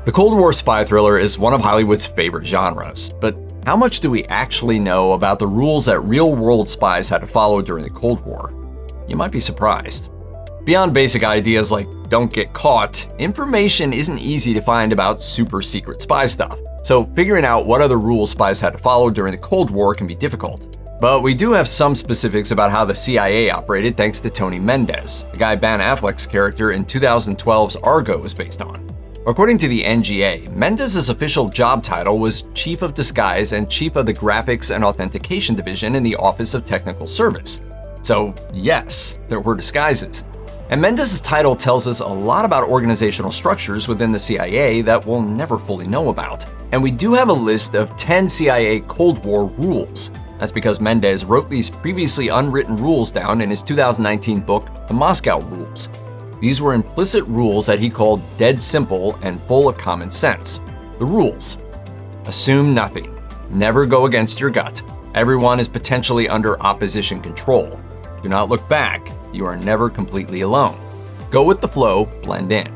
The Cold War spy thriller is one of Hollywood's favorite genres, but how much do we actually know about the rules that real-world spies had to follow during the Cold War? You might be surprised. Beyond basic ideas like don't get caught, information isn't easy to find about super secret spy stuff. So figuring out what other rules spies had to follow during the Cold War can be difficult. But we do have some specifics about how the CIA operated thanks to Tony Mendez, the guy Ben Affleck's character in 2012's Argo is based on. According to the NGA, Mendez's official job title was Chief of Disguise and Chief of the Graphics and Authentication Division in the Office of Technical Service. So yes, there were disguises. And Mendez's title tells us a lot about organizational structures within the CIA that we'll never fully know about. And we do have a list of 10 CIA Cold War rules. That's because Mendez wrote these previously unwritten rules down in his 2019 book, The Moscow Rules. These were implicit rules that he called dead simple and full of common sense. The rules: assume nothing. Never go against your gut. Everyone is potentially under opposition control. Do not look back. You are never completely alone. Go with the flow, blend in.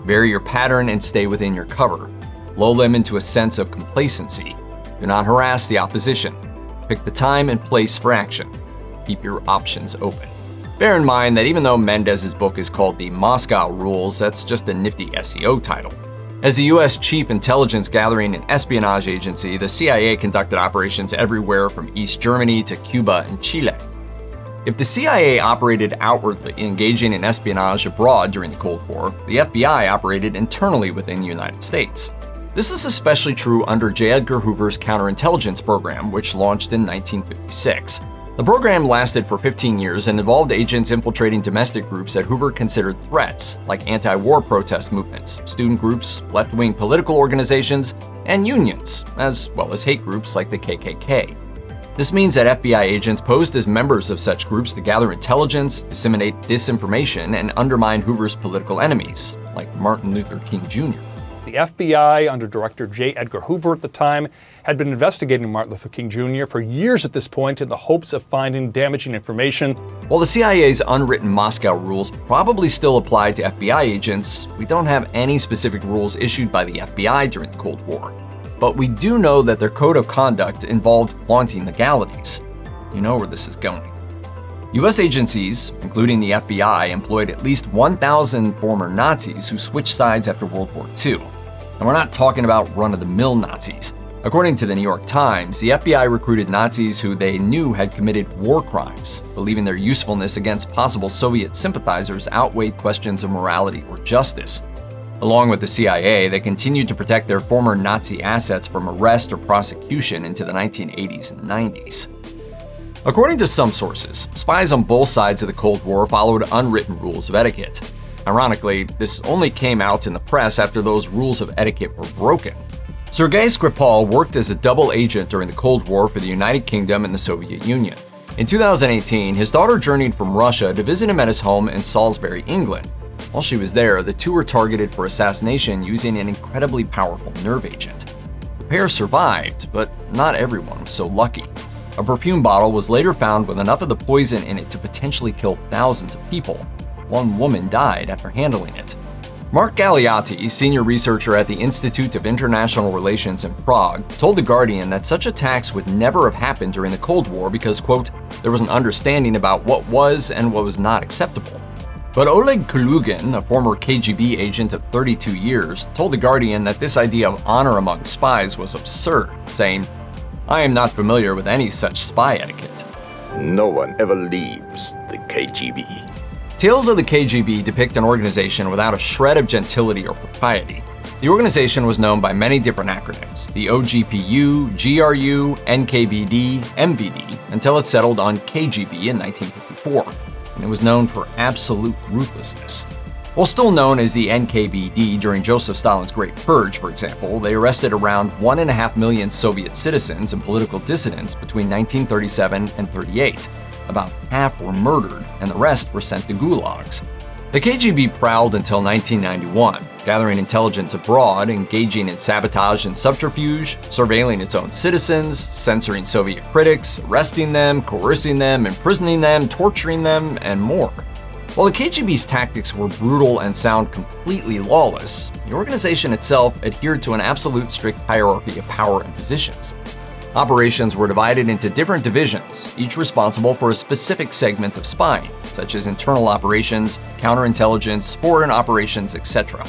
Vary your pattern and stay within your cover. Lull them into a sense of complacency. Do not harass the opposition. Pick the time and place for action. Keep your options open. Bear in mind that even though Mendez's book is called The Moscow Rules, that's just a nifty SEO title. As the U.S. Chief Intelligence Gathering and Espionage Agency, the CIA conducted operations everywhere from East Germany to Cuba and Chile. If the CIA operated outwardly, engaging in espionage abroad during the Cold War, the FBI operated internally within the United States. This is especially true under J. Edgar Hoover's counterintelligence program, which launched in 1956. The program lasted for 15 years and involved agents infiltrating domestic groups that Hoover considered threats, like anti-war protest movements, student groups, left-wing political organizations, and unions, as well as hate groups like the KKK. This means that FBI agents posed as members of such groups to gather intelligence, disseminate disinformation, and undermine Hoover's political enemies, like Martin Luther King Jr. The FBI, under Director J. Edgar Hoover at the time, had been investigating Martin Luther King Jr. for years at this point in the hopes of finding damaging information. While the CIA's unwritten Moscow rules probably still apply to FBI agents, we don't have any specific rules issued by the FBI during the Cold War. But we do know that their code of conduct involved flaunting legalities. You know where this is going. U.S. agencies, including the FBI, employed at least 1,000 former Nazis who switched sides after World War II. And we're not talking about run-of-the-mill Nazis. According to the New York Times, the FBI recruited Nazis who they knew had committed war crimes, believing their usefulness against possible Soviet sympathizers outweighed questions of morality or justice. Along with the CIA, they continued to protect their former Nazi assets from arrest or prosecution into the 1980s and 90s. According to some sources, spies on both sides of the Cold War followed unwritten rules of etiquette. Ironically, this only came out in the press after those rules of etiquette were broken. Sergei Skripal worked as a double agent during the Cold War for the United Kingdom and the Soviet Union. In 2018, his daughter journeyed from Russia to visit him at his home in Salisbury, England. While she was there, the two were targeted for assassination using an incredibly powerful nerve agent. The pair survived, but not everyone was so lucky. A perfume bottle was later found with enough of the poison in it to potentially kill thousands of people. One woman died after handling it. Mark Galeotti, senior researcher at the Institute of International Relations in Prague, told The Guardian that such attacks would never have happened during the Cold War because, quote, there was an understanding about what was and what was not acceptable. But Oleg Kulugin, a former KGB agent of 32 years, told The Guardian that this idea of honor among spies was absurd, saying, I am not familiar with any such spy etiquette. No one ever leaves the KGB. Tales of the KGB depict an organization without a shred of gentility or propriety. The organization was known by many different acronyms, the OGPU, GRU, NKVD, MVD, until it settled on KGB in 1954, and it was known for absolute ruthlessness. While still known as the NKVD during Joseph Stalin's Great Purge, for example, they arrested around 1.5 million Soviet citizens and political dissidents between 1937 and 38. About half were murdered, and the rest were sent to gulags. The KGB prowled until 1991, gathering intelligence abroad, engaging in sabotage and subterfuge, surveilling its own citizens, censoring Soviet critics, arresting them, coercing them, imprisoning them, torturing them, and more. While the KGB's tactics were brutal and sound completely lawless, the organization itself adhered to an absolute strict hierarchy of power and positions. Operations were divided into different divisions, each responsible for a specific segment of spying, such as internal operations, counterintelligence, foreign operations, etc.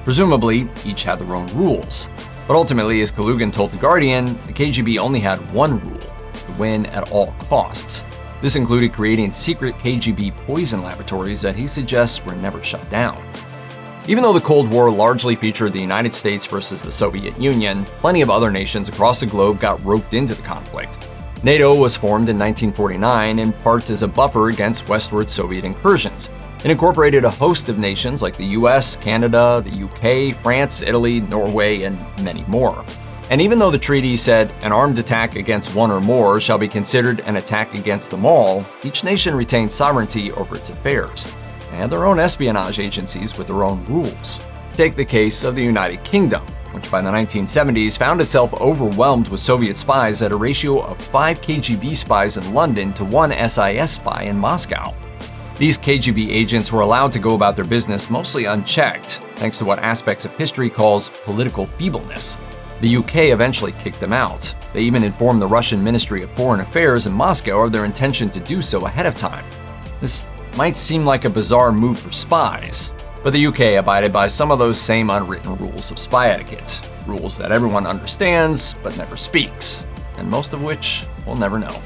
Presumably, each had their own rules. But ultimately, as Kalugin told The Guardian, the KGB only had one rule: to win at all costs. This included creating secret KGB poison laboratories that he suggests were never shut down. Even though the Cold War largely featured the United States versus the Soviet Union, plenty of other nations across the globe got roped into the conflict. NATO was formed in 1949 in part as a buffer against westward Soviet incursions. It incorporated a host of nations like the US, Canada, the UK, France, Italy, Norway, and many more. And even though the treaty said an armed attack against one or more shall be considered an attack against them all, each nation retained sovereignty over its affairs. They had their own espionage agencies with their own rules. Take the case of the United Kingdom, which by the 1970s found itself overwhelmed with Soviet spies at a ratio of 5 KGB spies in London to 1 SIS spy in Moscow. These KGB agents were allowed to go about their business mostly unchecked, thanks to what aspects of history calls political feebleness. The UK eventually kicked them out. They even informed the Russian Ministry of Foreign Affairs in Moscow of their intention to do so ahead of time. This might seem like a bizarre move for spies, but the UK abided by some of those same unwritten rules of spy etiquette, rules that everyone understands but never speaks, and most of which we'll never know.